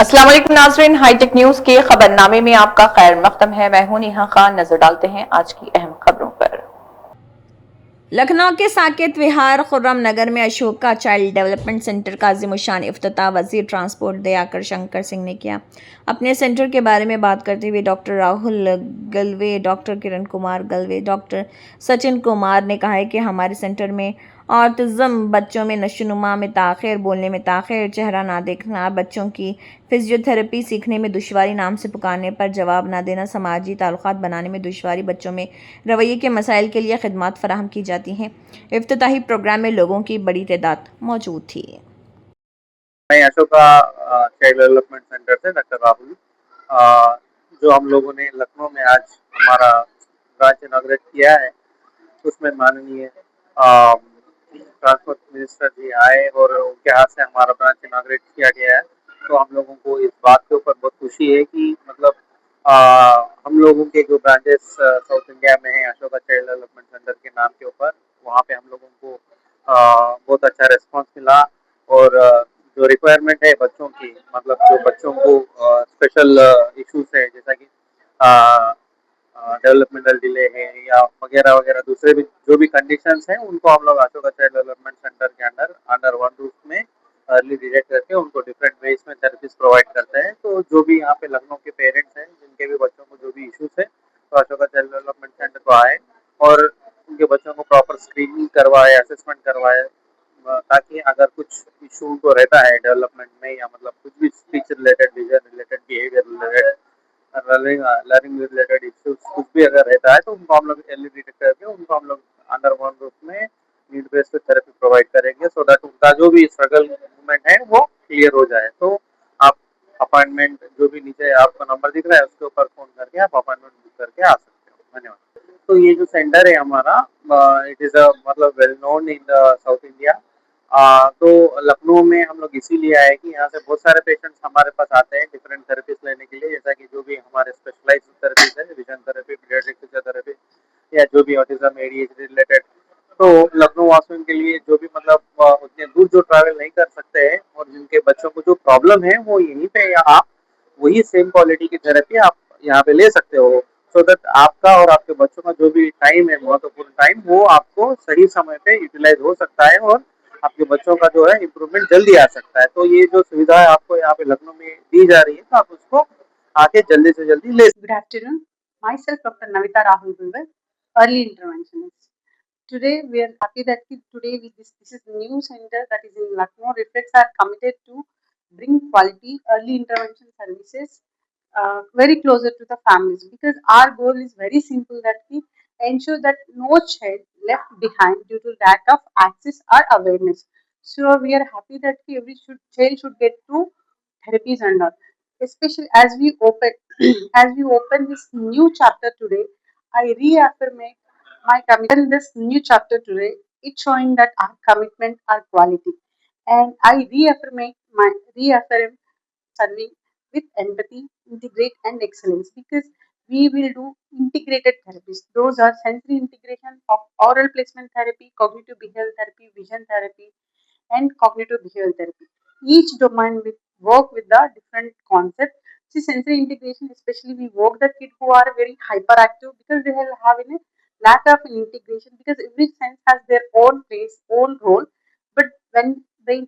अस्सलाम वालेकुम नाज़रीन, हाईटेक न्यूज के खबरनामे में आपका खैर मकदम है। मैं हूं नेहा खान। नजर डालते हैं आज की अहम खबरों पर। लखनऊ के साकेत विहार खुर्रम नगर में अशोका चाइल्ड डेवलपमेंट सेंटर का अज़ीमुशान इफ्तिताह वज़ीर ट्रांसपोर्ट दयाकर शंकर सिंह ने किया। अपने सेंटर के बारे में बात करते हुए doctor Rahul गलवे, doctor Kiran Kumar गलवे, doctor Sachin Kumar ने कहा है कि हमारे सेंटर में ऑटिज़म बच्चों में नशोनुमा में ताख़िर, बोलने में ताख़िर, चेहरा ना देखना, बच्चों की फिजियोथेरेपी सीखने में दुश्वारी, नाम से पुकारने पर जवाब ना देना, समाजी ताल्लुकात बनाने में दुश्वारी, बच्चों में रवैये के मसाइल के लिए खिदमात फराहम की जाती हैं। इफ्तिताही प्रोग्राम में लोगों की बड़ी तादाद मौजूद थी। मैं अशोका चाइल्ड डेवलपमेंट सेंटर से डॉक्टर राहुल। अ, जो हम लोगों ने लखनऊ में आज हमारा ब्रांच इनॉग्रेट किया है, उसमें माननीय ट्रांसपोर्ट मिनिस्टर जी आए और उनके हाथ से हमारा ब्रांच इनॉग्रेट किया गया है। तो हम लोगों को इस बात के ऊपर बहुत खुशी है कि मतलब अ, हम लोगों के जो ब्रांचेस साउथ इंडिया में है अशोका चाइल्ड डेवलपमेंट सेंटर के नाम के ऊपर, वहाँ पे हम लोगों को बहुत अच्छा रिस्पांस मिला। और जो रिक्वायरमेंट है बच्चों की, मतलब जो बच्चों को स्पेशल इश्यूज है, जैसा कि डेवलपमेंटल डिले है या वगैरह वगैरह दूसरे भी जो भी कंडीशंस हैं, उनको हम लोग अशोका चाइल्ड डेवलपमेंट सेंटर के अंडर अंडर वन रूफ में अर्ली डिटेक्ट करके उनको डिफरेंट वेज में थेरेपीज प्रोवाइड करते हैं। तो जो भी यहाँ पे लखनऊ के पेरेंट्स हैं जिनके भी बच्चों को जो भी इश्यूज है, तो अशोका चाइल्ड डेवलपमेंट सेंटर को आए और उनके बच्चों को प्रॉपर स्क्रीनिंग करवाए, असेसमेंट करवाए, ताकि अगर कुछ इशू उनको रहता है डेवलपमेंट में या मतलब कुछ भी speech related, vision related, behaviour related, learning related issues कुछ भी अगर रहता है, तो उनको हम लोग अर्ली डिटेक्ट करके उनको हम लोग अंडर वन रूफ में नीड बेस्ड पे थेरेपी प्रोवाइड करेंगे, सो दैट उनका जो भी स्ट्रगल मूवमेंट है वो क्लियर हो जाए। तो आप अपॉइंटमेंट जो भी नीचे आपको नंबर दिख रहा है उसके ऊपर फोन करके आप अपॉइंटमेंट बुक करके आ सकते हो। धन्यवाद। तो ये जो सेंटर है हमारा, इट इज़ अ मतलब well known in the south India. तो लखनऊ में हम लोग इसीलिए आए कि यहाँ से बहुत सारे पेशेंट्स हमारे पास आते हैं डिफरेंट थेरेपीज लेने के लिए, जैसा कि जो भी हमारे स्पेशलाइज थेरेपीज है, विजन थेरेपी, पीडियाट्रिक फिजियोथेरेपी या जो भी ऑटिज्म एडीएचडी रिलेटेड। तो लखनऊ वासियों के लिए जो भी मतलब उतने दूर जो ट्रैवल नहीं कर सकते हैं और जिनके बच्चों को जो प्रॉब्लम है वो यहीं पे, या आप वही सेम क्वालिटी की थेरेपी आप यहाँ पे ले सकते हो, सो दैट आपका और आपके बच्चों का जो भी टाइम है, महत्वपूर्ण टाइम, वो आपको सही समय पे यूटिलाइज हो सकता है और आपके बच्चों का जो है इम्प्रूवमेंट जल्दी आ सकता है। तो ये जो सुविधा है आपको यहाँ पे लखनऊ में दी जा रही है, तो आप उसको आके जल्दी से जल्दी ले। Good afternoon. Myself, Dr. Navita Rahul Bulwar, early interventionist. Today, we are happy that today this is new center that is in Lucknow. Reflects are committed to bring quality early intervention services very closer to the families, because our goal is very simple, that we ensure that no child left behind due to lack of access or awareness. So we are happy that every child should get to therapies and all. Especially as we open as we open this new chapter today, I reaffirm my commitment in this new chapter today. It's showing that our commitment, our quality, and I reaffirm serving with empathy, integrate, and excellence, because we will do integrated therapies. Those are sensory integration of oral placement therapy, cognitive behavioral therapy, vision therapy, and cognitive behavioral therapy. Each domain will work with the different concept. See, sensory integration, especially we work the kids who are very hyperactive, because they will have a lack of integration, because every sense has their own place, own role. But when they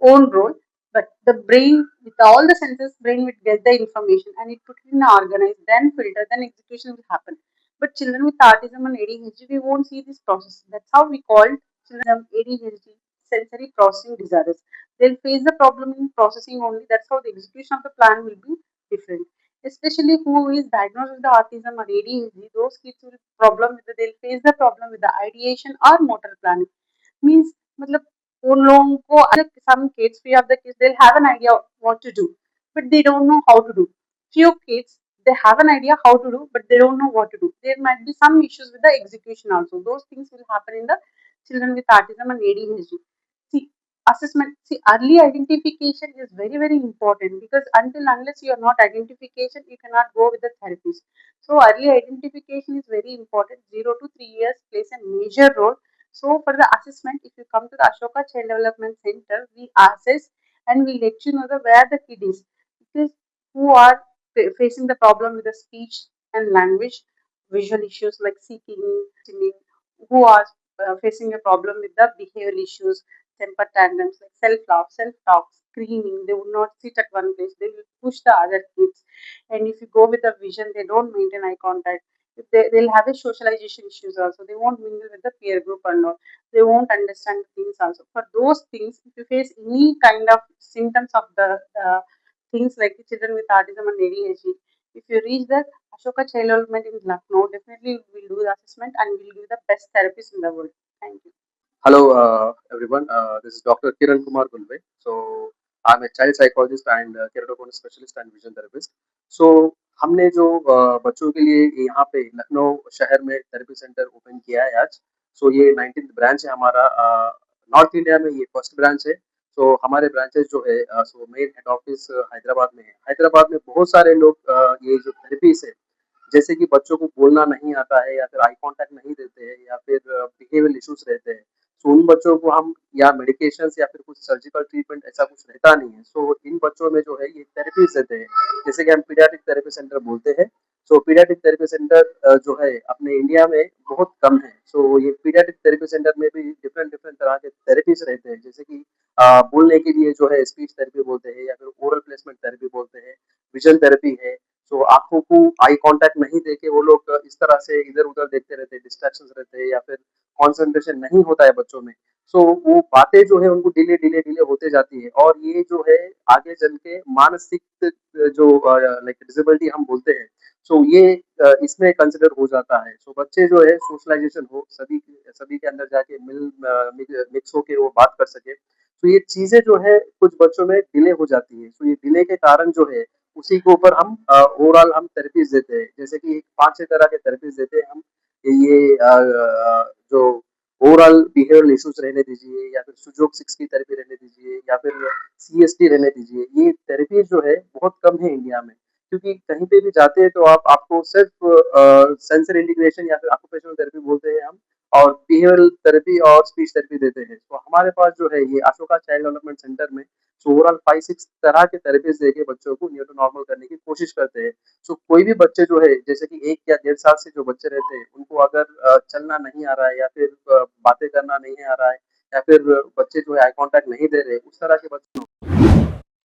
own role, but the brain, with all the senses, brain will get the information and it put it in organized, then filter, then execution will happen. But children with autism and ADHD, we won't see this process. That's how we call children with ADHD sensory processing disorders. They'll face the problem in processing only. That's how the execution of the plan will be different. Especially who is diagnosed with the autism or ADHD, those kids will problem with they'll face the problem with the ideation or motor planning. Means मतलब उन लोगों को some kids, few of the kids, they'll have an idea what to do, but they don't know how to do. Few kids, they have an idea how to do, but they don't know what to do. There might be some issues with the execution also. Those things will happen in the children with autism and ADHD. See, assessment. See, early identification is very very important, because until unless you are not identification, you cannot go with the therapies. So early identification is very important. 0 to 3 years plays a major role. So for the assessment, if you come to the Ashoka Child Development Center, we assess and we'll let you know where the kid is. Because who are facing the problem with the speech and language, visual issues like seeking, listening, who are facing a problem with the behavioral issues, temper tantrums like self-love, self-talk, screaming. They would not sit at one place. They will push the other kids. And if you go with a vision, they don't maintain eye contact. If they'll have a socialization issues also. They won't mingle with the peer group and all. They won't understand things also. For those things, if you face any kind of symptoms of the things like children with autism and ADHD, if you reach the Ashoka Child Development in Lucknow, definitely we'll do the assessment and we'll give the best therapist in the world. Thank you. Hello, everyone. This is Dr. Kiran Kumar Gulve. So, I'm a child psychologist and keratoconus specialist and vision therapist. So, हमने जो बच्चों के लिए यहाँ पे लखनऊ शहर में therapy centre open किया है आज. सो ये 19th ब्रांच है हमारा. नॉर्थ इंडिया में ये फर्स्ट ब्रांच है. सो हमारे ब्रांचेस जो है so main head office Hyderabad में है. हैदराबाद में बहुत सारे लोग ये जो थेरेपीज है, जैसे कि बच्चों को बोलना नहीं आता है या फिर आई कांटेक्ट नहीं देते हैं या फिर बिहेवियरल इश्यूज रहते हैं. सो उन बच्चों को हम या मेडिकेशंस या फिर कुछ सर्जिकल ट्रीटमेंट ऐसा कुछ रहता नहीं है. सो इन बच्चों में जो है ये थेरेपीज देते हैं, जैसे कि हम पीडियाट्रिक थेरेपी सेंटर बोलते हैं. सो पीडियाट्रिक थेरेपी सेंटर जो है अपने इंडिया में बहुत कम है. सो ये पीडियाट्रिक थेरेपी सेंटर में भी डिफरेंट डिफरेंट तरह के थेरेपीज रहते हैं, जैसे कि बोलने के लिए जो है स्पीच थेरेपी बोलते हैं या फिर ओरल प्लेसमेंट थेरेपी बोलते हैं, विजन थेरेपी है. तो आंखों को आई कांटेक्ट नहीं देके वो लोग इस तरह से इधर-उधर देखते रहते हैं, डिस्ट्रैक्शंस रहते हैं या फिर कंसंट्रेशन नहीं होता है बच्चों में. सो वो बातें जो है उनको डिले होते जाती है और ये जो है आगे चल के मानसिक जो लाइक डिसेबिलिटी हम बोलते हैं, सो ये इसमें कंसिडर हो जाता है. सो बच्चे जो है सोशलाइजेशन हो, सभी के अंदर जाके मिक्स होके वो बात कर सके. तो ये चीज़ें जो है कुछ बच्चों में डिले हो जाती है. सो ये डिले के कारण जो है उसी के ऊपर हम ओवरऑल हम थेरेपीज देते हैं, जैसे कि 5-6 तरह के थेरेपीज देते हैं हम. ये जो ओवरऑल बिहेवियरल इश्यूज रहने दीजिए या फिर सुजोग 6 की थेरेपी रहने दीजिए या फिर सीएसटी रहने दीजिए. ये थेरेपी जो है बहुत कम है इंडिया में, क्योंकि कहीं पे भी जाते हैं तो आपको सिर्फ सेंसरी इंटीग्रेशन या फिर ऑक्यूपेशनल थेरेपी बोलते हैं हम, और बिहेवियरल थेरेपी और स्पीच थेरेपी देते हैं. तो हमारे पास जो है ये अशोका चाइल्ड डेवलपमेंट सेंटर में सो ओवरऑल 5-6 तरह के थेरेपीज देके बच्चों को नियर टू नॉर्मल करने की कोशिश करते हैं. सो कोई भी बच्चे जो है जैसे कि 1 या 1.5 साल से जो बच्चे रहते हैं, उनको अगर चलना नहीं आ रहा है या फिर बातें करना नहीं आ रहा है या फिर बच्चे जो है आई कांटेक्ट नहीं दे रहे, उस तरह के बच्चों